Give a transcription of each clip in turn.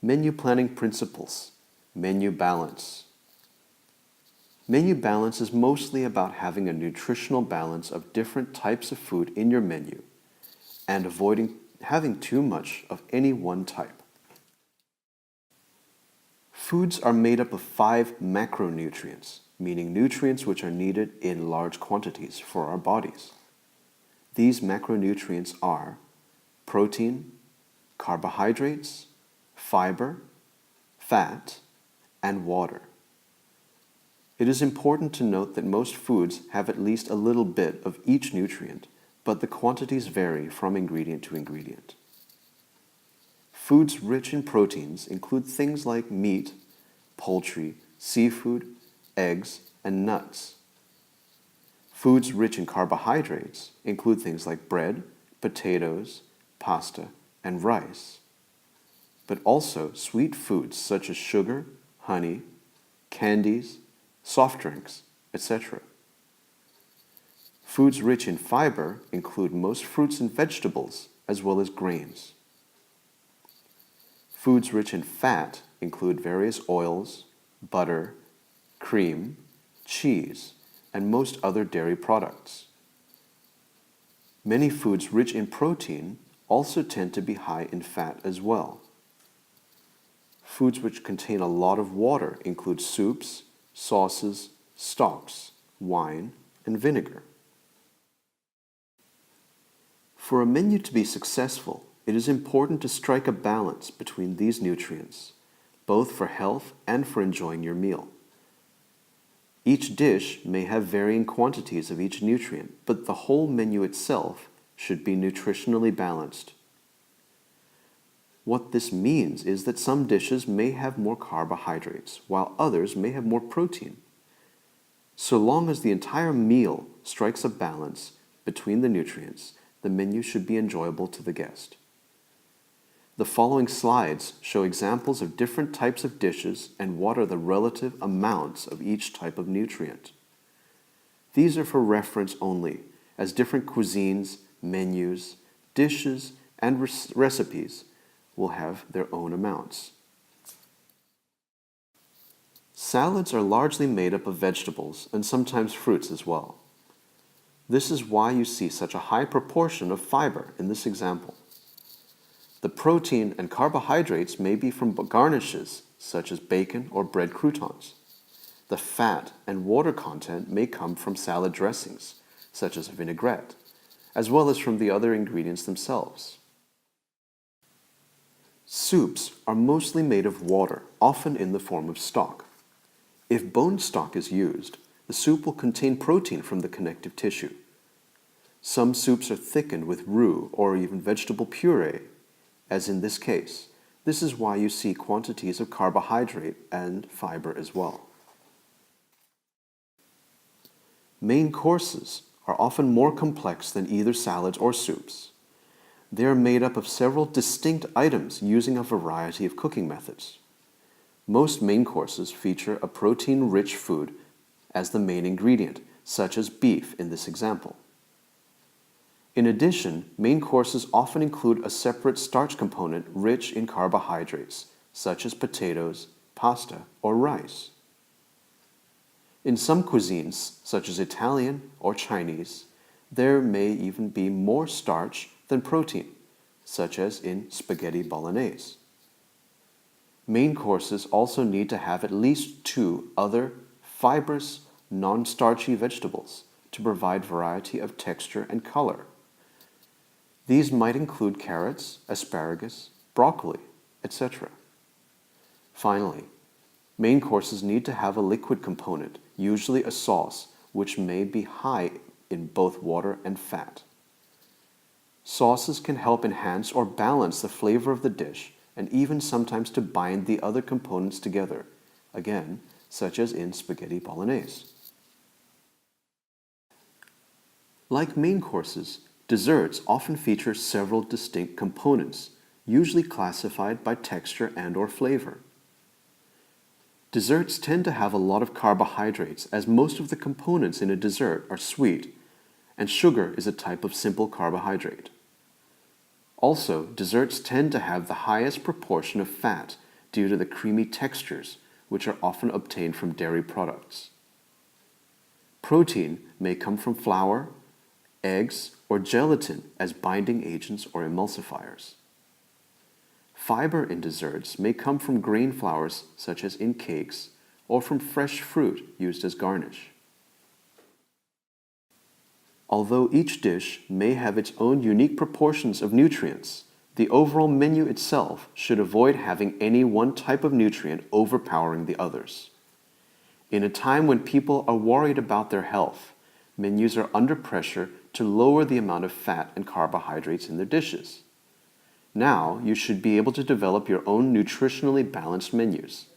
Menu planning principles. Menu balance. Menu balance is mostly about having a nutritional balance of different types of food in your menu and avoiding having too much of any one type. Foods are made up of 5 macronutrients, meaning nutrients which are needed in large quantities for our bodies. These macronutrients are protein, carbohydrates, fiber, fat, and water. It is important to note that most foods have at least a little bit of each nutrient, but the quantities vary from ingredient to ingredient. Foods rich in proteins include things like meat, poultry, seafood, eggs, and nuts. Foods rich in carbohydrates include things like bread, potatoes, pasta, and rice, but also sweet foods such as sugar, honey, candies, soft drinks, etc. Foods rich in fiber include most fruits and vegetables, as well as grains. Foods rich in fat include various oils, butter, cream, cheese, and most other dairy products. Many foods rich in protein also tend to be high in fat as well. Foods which contain a lot of water include soups, sauces, stocks, wine, and vinegar. For a menu to be successful, it is important to strike a balance between these nutrients, both for health and for enjoying your meal. Each dish may have varying quantities of each nutrient, but the whole menu itself should be nutritionally balanced. What this means is that some dishes may have more carbohydrates, while others may have more protein. So long as the entire meal strikes a balance between the nutrients, the menu should be enjoyable to the guest. The following slides show examples of different types of dishes and what are the relative amounts of each type of nutrient. These are for reference only, as different cuisines, menus, dishes, and recipes will have their own amounts. Salads are largely made up of vegetables and sometimes fruits as well. This is why you see such a high proportion of fiber in this example. The protein and carbohydrates may be from garnishes such as bacon or bread croutons. The fat and water content may come from salad dressings such as a vinaigrette, as well as from the other ingredients themselves. Soups are mostly made of water, often in the form of stock. If bone stock is used, the soup will contain protein from the connective tissue. Some soups are thickened with roux or even vegetable puree, as in this case. This is why you see quantities of carbohydrate and fiber as well. Main courses are often more complex than either salads or soups. They are made up of several distinct items using a variety of cooking methods. Most main courses feature a protein-rich food as the main ingredient, such as beef in this example. In addition, main courses often include a separate starch component rich in carbohydrates, such as potatoes, pasta, or rice. In some cuisines, such as Italian or Chinese, there may even be more starch than protein, such as in spaghetti bolognese. Main courses also need to have at least 2 other fibrous, non-starchy vegetables to provide variety of texture and color. These might include carrots, asparagus, broccoli, etc. Finally, main courses need to have a liquid component, usually a sauce, which may be high in both water and fat. Sauces can help enhance or balance the flavor of the dish and even sometimes to bind the other components together, again, such as in spaghetti bolognese. Like main courses, desserts often feature several distinct components, usually classified by texture and/or flavor. Desserts tend to have a lot of carbohydrates as most of the components in a dessert are sweet, and sugar is a type of simple carbohydrate. Also, desserts tend to have the highest proportion of fat due to the creamy textures which are often obtained from dairy products. Protein may come from flour, eggs, or gelatin as binding agents or emulsifiers. Fiber in desserts may come from grain flours such as in cakes or from fresh fruit used as garnish. Although each dish may have its own unique proportions of nutrients, the overall menu itself should avoid having any one type of nutrient overpowering the others. In a time when people are worried about their health, menus are under pressure to lower the amount of fat and carbohydrates in their dishes. Now, you should be able to develop your own nutritionally balanced menus.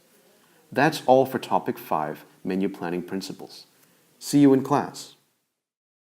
That's all for Topic 5, Menu Planning Principles. See you in class.